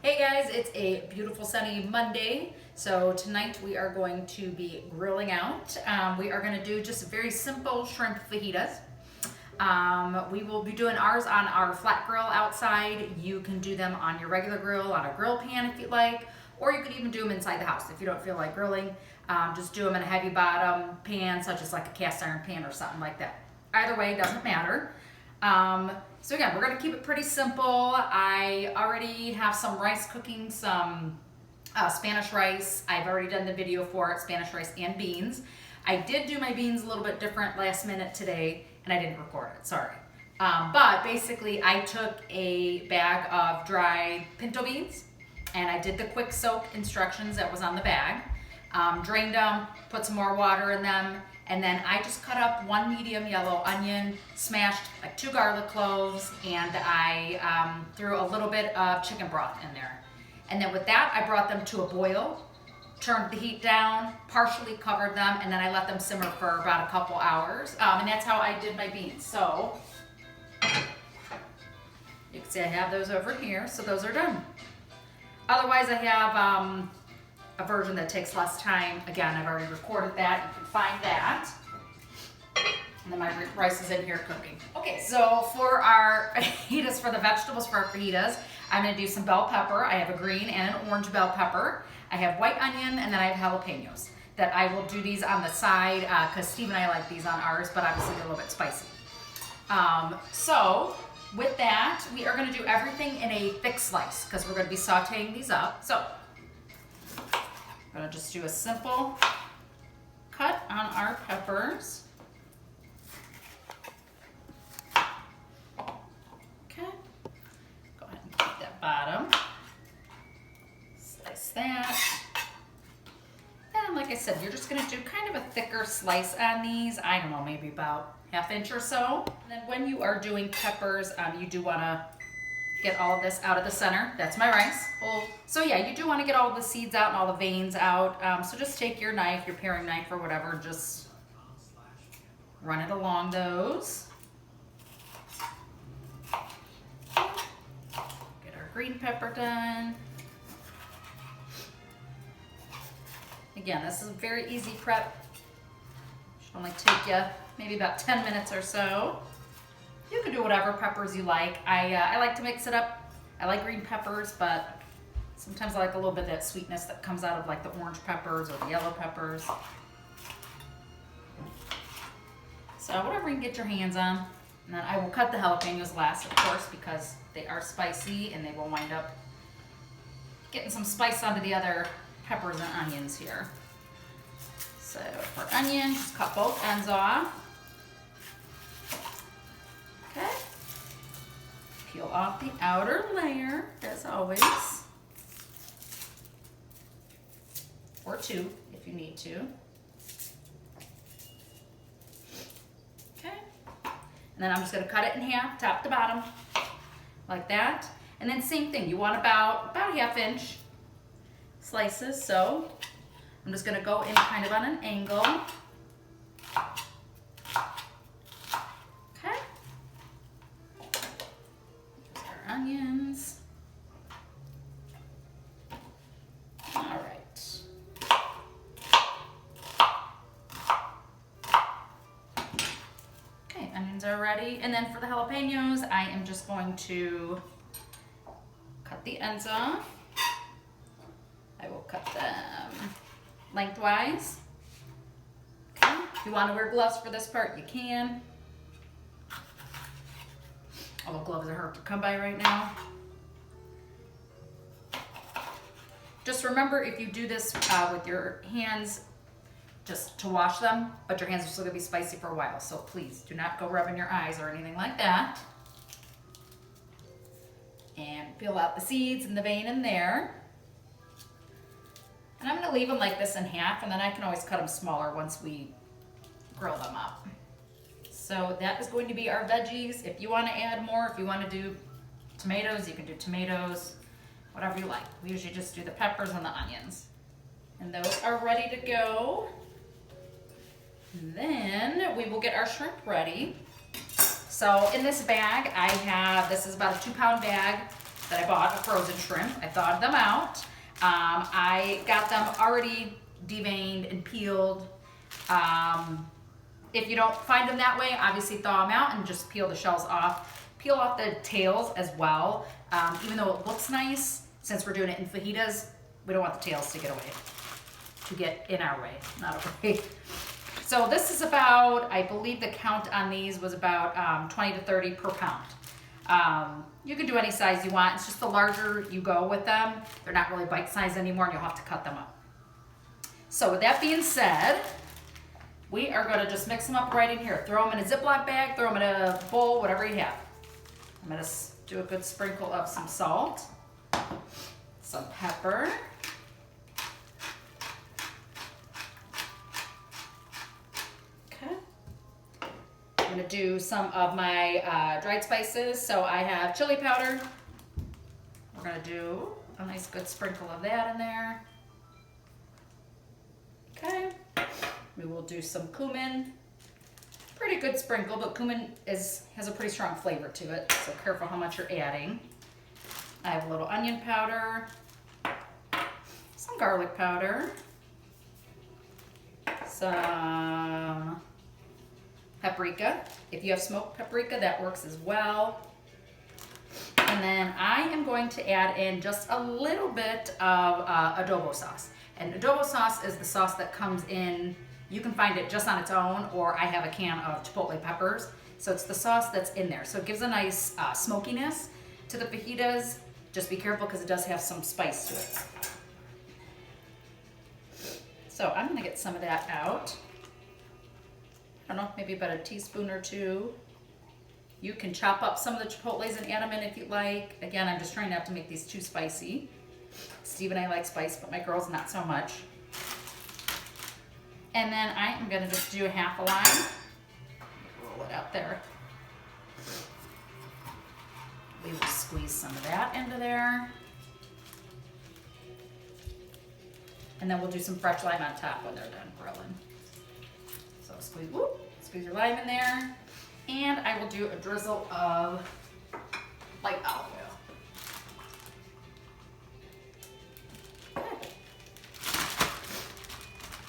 Hey guys, it's a beautiful sunny Monday. So tonight we are going to be grilling out. We are going to do just very simple shrimp fajitas. We will be doing ours on our flat grill outside. You can do them on your regular grill, on a grill pan if you like, or you could even do them inside the house if you don't feel like grilling. Just do them in a heavy bottom pan, such as like a cast iron pan or something like that. Either way, doesn't matter. So again, we're gonna keep it pretty simple. I already have some rice cooking, some Spanish rice. I've already done the video for it, Spanish rice and beans. I did do my beans a little bit different last minute today, and I didn't record it, sorry. But basically, I took a bag of dried pinto beans, and I did the quick soak instructions that was on the bag. Drained them, put some more water in them, and then I just cut up one medium yellow onion, smashed like 2 garlic cloves, and I threw a little bit of chicken broth in there. And then with that, I brought them to a boil, turned the heat down, partially covered them, and then I let them simmer for about a couple hours. And that's how I did my beans. So you can see I have those over here, so those are done. Otherwise, I have a version that takes less time. Again, I've already recorded that. You can find that. And then my rice is in here cooking. Okay, so for our fajitas, for the vegetables for our fajitas, I'm gonna do some bell pepper. I have a green and an orange bell pepper. I have white onion, and then I have jalapenos. That I will do these on the side, because Steve and I like these on ours, but obviously they're a little bit spicy. So with that, we are gonna do everything in a thick slice, because we're gonna be sauteing these up. So I'm gonna just do a simple cut on our peppers. Okay, go ahead and keep that bottom. Slice that. And like I said, you're just gonna do kind of a thicker slice on these. I don't know, maybe about 1/2 inch or so. And then when you are doing peppers, you do wanna get all of this out of the center. That's my rice. So yeah, you do want to get all the seeds out and all the veins out. So just take your knife, your paring knife or whatever, just run it along those. Get our green pepper done. Again, this is a very easy prep. Should only take you maybe about 10 minutes or so. You can do whatever peppers you like. I like to mix it up. I like green peppers, but sometimes I like a little bit of that sweetness that comes out of like the orange peppers or the yellow peppers. So whatever you can get your hands on. And then I will cut the jalapenos last, of course, because they are spicy and they will wind up getting some spice onto the other peppers and onions here. So for onion, just cut both ends off. Okay. Peel off the outer layer, as always. Or 2, if you need to. Okay. And then I'm just going to cut it in half, top to bottom, like that. And then same thing, you want about 1/2 inch slices. So I'm just going to go in kind of on an angle. Onions. All right. Okay, onions are ready. And then for the jalapenos, I am just going to cut the ends off. I will cut them lengthwise. Okay. If you want to wear gloves for this part, you can. All the gloves are hard to come by right now. Just remember, if you do this with your hands, just to wash them, but your hands are still gonna be spicy for a while. So please do not go rubbing your eyes or anything like that. And peel out the seeds and the vein in there. And I'm gonna leave them like this in half, and then I can always cut them smaller once we grill them up. So that is going to be our veggies. If you want to add more, if you want to do tomatoes, you can do tomatoes, whatever you like. We usually just do the peppers and the onions. And those are ready to go. And then we will get our shrimp ready. So in this bag, I have, this is about a 2-pound bag. that I bought of frozen shrimp. I thawed them out. I got them already deveined and peeled. If you don't find them that way, obviously thaw them out and just peel the shells off. Peel off the tails as well. Even though it looks nice, since we're doing it in fajitas, we don't want the tails to get in our way, not away. So this is about, I believe the count on these was about 20 to 30 per pound. You can do any size you want. It's just the larger you go with them, they're not really bite size anymore and you'll have to cut them up. So with that being said, we are going to just mix them up right in here. Throw them in a Ziploc bag, throw them in a bowl, whatever you have. I'm going to do a good sprinkle of some salt, some pepper, okay. I'm going to do some of my dried spices. So I have chili powder. We're going to do a nice good sprinkle of that in there. Okay. We will do some cumin. Pretty good sprinkle, but cumin has a pretty strong flavor to it, so careful how much you're adding. I have a little onion powder, some garlic powder, some paprika. If you have smoked paprika, that works as well. And then I am going to add in just a little bit of adobo sauce. And adobo sauce is the sauce that comes in. You can find it just on its own, or I have a can of chipotle peppers. So it's the sauce that's in there. So it gives a nice smokiness to the fajitas. Just be careful because it does have some spice to it. So I'm gonna get some of that out. I don't know, maybe about a teaspoon or two. You can chop up some of the chipotles and add them in if you like. Again, I'm just trying not to make these too spicy. Steve and I like spice, but my girls not so much. And then I am going to just do a half a lime. Roll it out there. We will squeeze some of that into there. And then we'll do some fresh lime on top when they're done grilling. So squeeze your lime in there. And I will do a drizzle of light olive oil.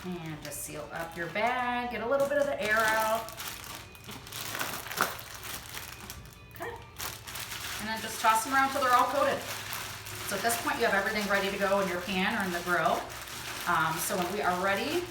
And just seal up your bag, get a little bit of the air out. Okay. And then just toss them around till they're all coated. So at this point you have everything ready to go in your pan or in the grill. So when we are ready,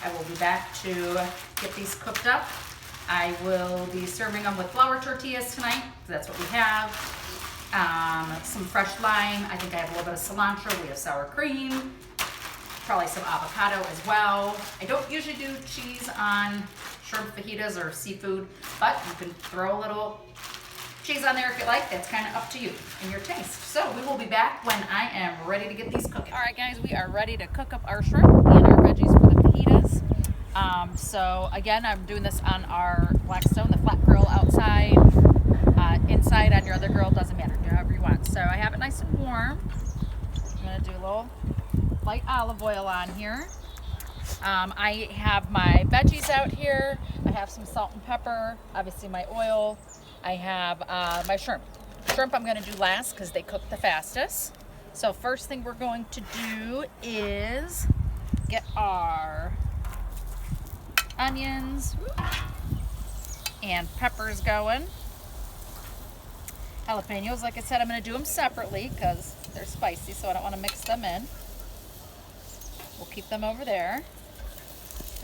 I will be back to get these cooked up. I will be serving them with flour tortillas tonight. That's what we have. Some fresh lime. I think I have a little bit of cilantro. We have sour cream. Probably some avocado as well. I don't usually do cheese on shrimp fajitas or seafood, but you can throw a little cheese on there if you like. That's kind of up to you and your taste. So we will be back when I am ready to get these cooking. All right, guys, we are ready to cook up our shrimp and our veggies for the fajitas. So again, I'm doing this on our Blackstone, the flat grill outside. Inside on your other grill, doesn't matter, do however you want. So I have it nice and warm. I'm gonna do a little light olive oil on here. I have my veggies out here. I have some salt and pepper, obviously my oil. I have my shrimp. Shrimp I'm going to do last because they cook the fastest. So first thing we're going to do is get our onions and peppers going. Jalapenos, like I said, I'm going to do them separately because they're spicy, so I don't want to mix them in. We'll keep them over there.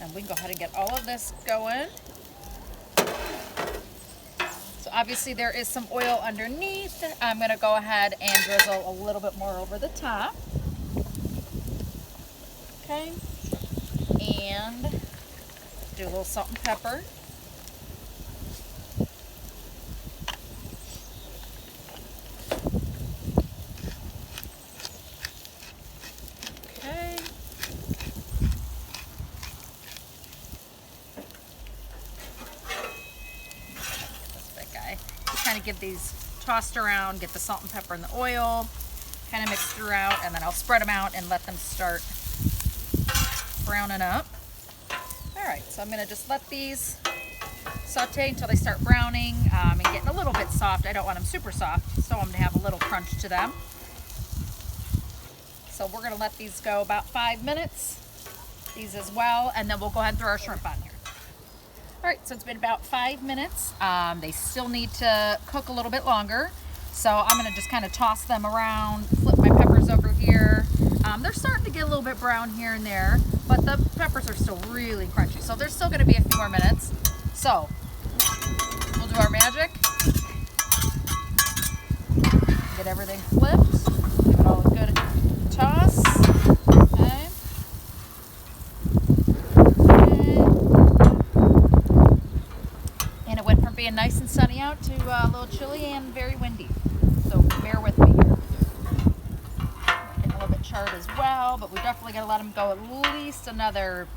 And we can go ahead and get all of this going. So obviously there is some oil underneath. I'm going to go ahead and drizzle a little bit more over the top. Okay. And do a little salt and pepper. Give these tossed around, get the salt and pepper and the oil kind of mixed throughout, and then I'll spread them out and let them start browning up. All right, so I'm going to just let these saute until they start browning and getting a little bit soft. I don't want them super soft, so I'm going to have a little crunch to them. So we're going to let these go about 5 minutes, these as well, and then we'll go ahead and throw our shrimp on here. All right, so it's been about 5 minutes. They still need to cook a little bit longer, so I'm going to just kind of toss them around, flip my peppers over here. They're starting to get a little bit brown here and there, but the peppers are still really crunchy, so there's still going to be a few more minutes. So we'll do our magic. Get everything flipped. Give it all a good toss. Okay. And it went from being nice and sunny out to a little chilly and very windy. So bear with me here. Getting a little bit charred as well, but we definitely got to let them go at least another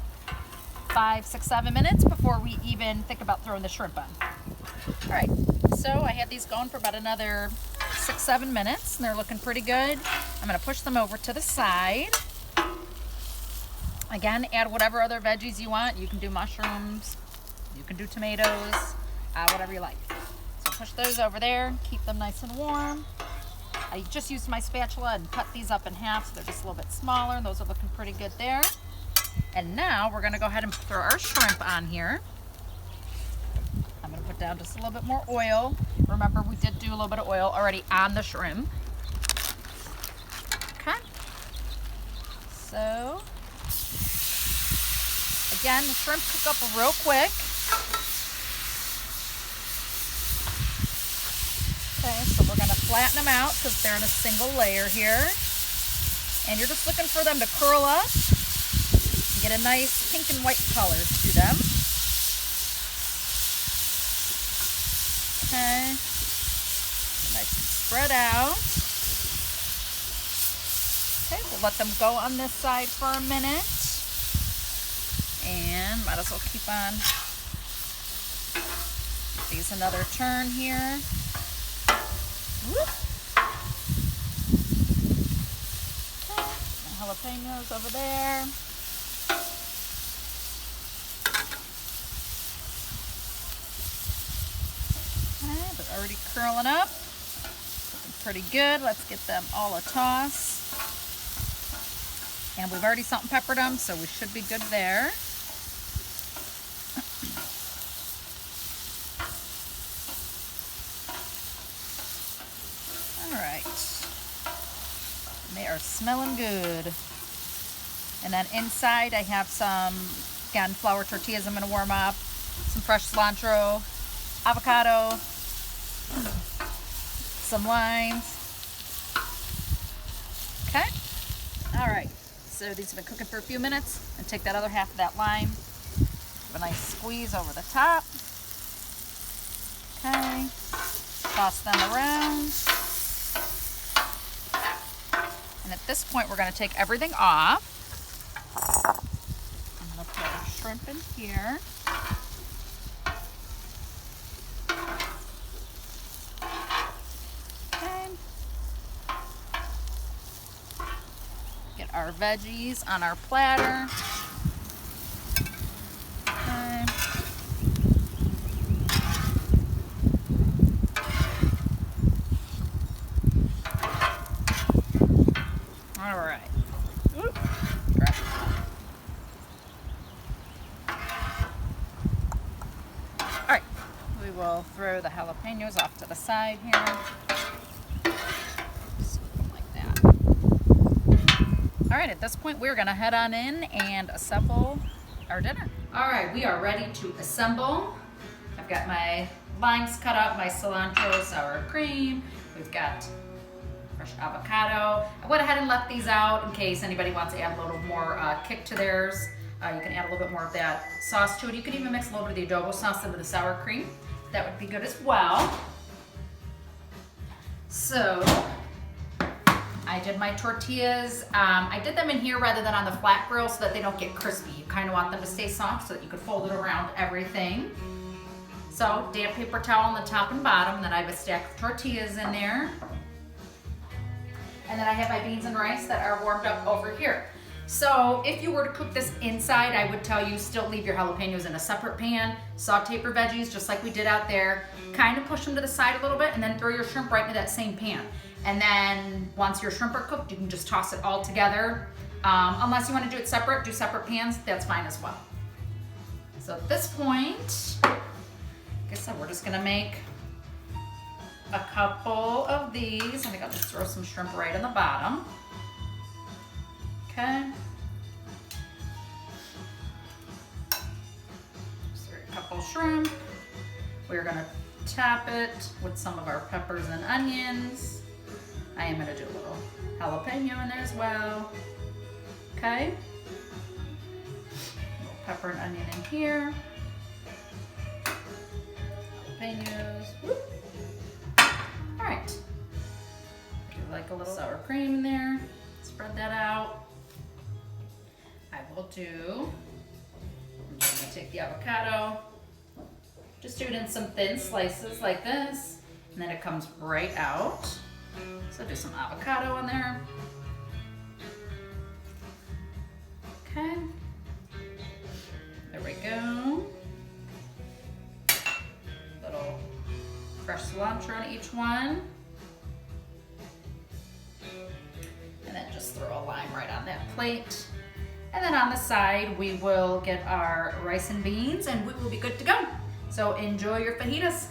5, 6, 7 minutes before we even think about throwing the shrimp on. All right, so I had these going for about another 6, 7 minutes, and they're looking pretty good. I'm going to push them over to the side. Again, add whatever other veggies you want. You can do mushrooms, you can do tomatoes, whatever you like. So push those over there, keep them nice and warm. I just used my spatula and cut these up in half so they're just a little bit smaller, and those are looking pretty good there. And now we're going to go ahead and throw our shrimp on here. I'm going to put down just a little bit more oil. Remember, we did do a little bit of oil already on the shrimp. Okay. So, again, the shrimp cook up real quick. Okay, so we're going to flatten them out because they're in a single layer here. And you're just looking for them to curl up and get a nice pink and white color to them. Okay, nice and spread out. Okay, we'll let them go on this side for a minute. And might as well keep on. These another turn here. Whoop. Okay, jalapenos over there. Okay, they're already curling up. Looking pretty good. Let's get them all a toss. And we've already salt and peppered them, so we should be good there. All right. And they are smelling good. And then inside I have some, again, flour tortillas I'm going to warm up, some fresh cilantro, avocado, some limes. Okay. All right. So these have been cooking for a few minutes, and take that other half of that lime, give a nice squeeze over the top. Okay, toss them around. And at this point, we're going to take everything off. I'm going to put our shrimp in here. Our veggies on our platter. Okay. All right. Oop. All right. We will throw the jalapenos off to the side here. All right, at this point, we're gonna head on in and assemble our dinner. All right, we are ready to assemble. I've got my limes cut up, my cilantro, sour cream. We've got fresh avocado. I went ahead and left these out in case anybody wants to add a little more kick to theirs. You can add a little bit more of that sauce to it. You can even mix a little bit of the adobo sauce into the sour cream. That would be good as well. So, I did my tortillas. I did them in here rather than on the flat grill so that they don't get crispy. You kind of want them to stay soft so that you could fold it around everything. So damp paper towel on the top and bottom, and then I have a stack of tortillas in there. And then I have my beans and rice that are warmed up over here. So if you were to cook this inside, I would tell you still leave your jalapenos in a separate pan, saute your veggies just like we did out there, kind of push them to the side a little bit, and then throw your shrimp right into that same pan. And then once your shrimp are cooked, you can just toss it all together. Unless you want to do it separate, do separate pans, that's fine as well. So at this point, like I said, we're just gonna make a couple of these. I think I'll just throw some shrimp right on the bottom. Okay. Just throw a couple shrimp. We're gonna top it with some of our peppers and onions. I am gonna do a little jalapeno in there as well. Okay. A little pepper and onion in here. Jalapenos. Whoop. All right. Do like a little sour cream in there. Spread that out. I will do, I'm just gonna take the avocado, just do it in some thin slices like this, and then it comes right out. So do some avocado in there. Okay, there we go. Little fresh cilantro on each one. And then just throw a lime right on that plate. And then on the side, we will get our rice and beans and we will be good to go. So enjoy your fajitas.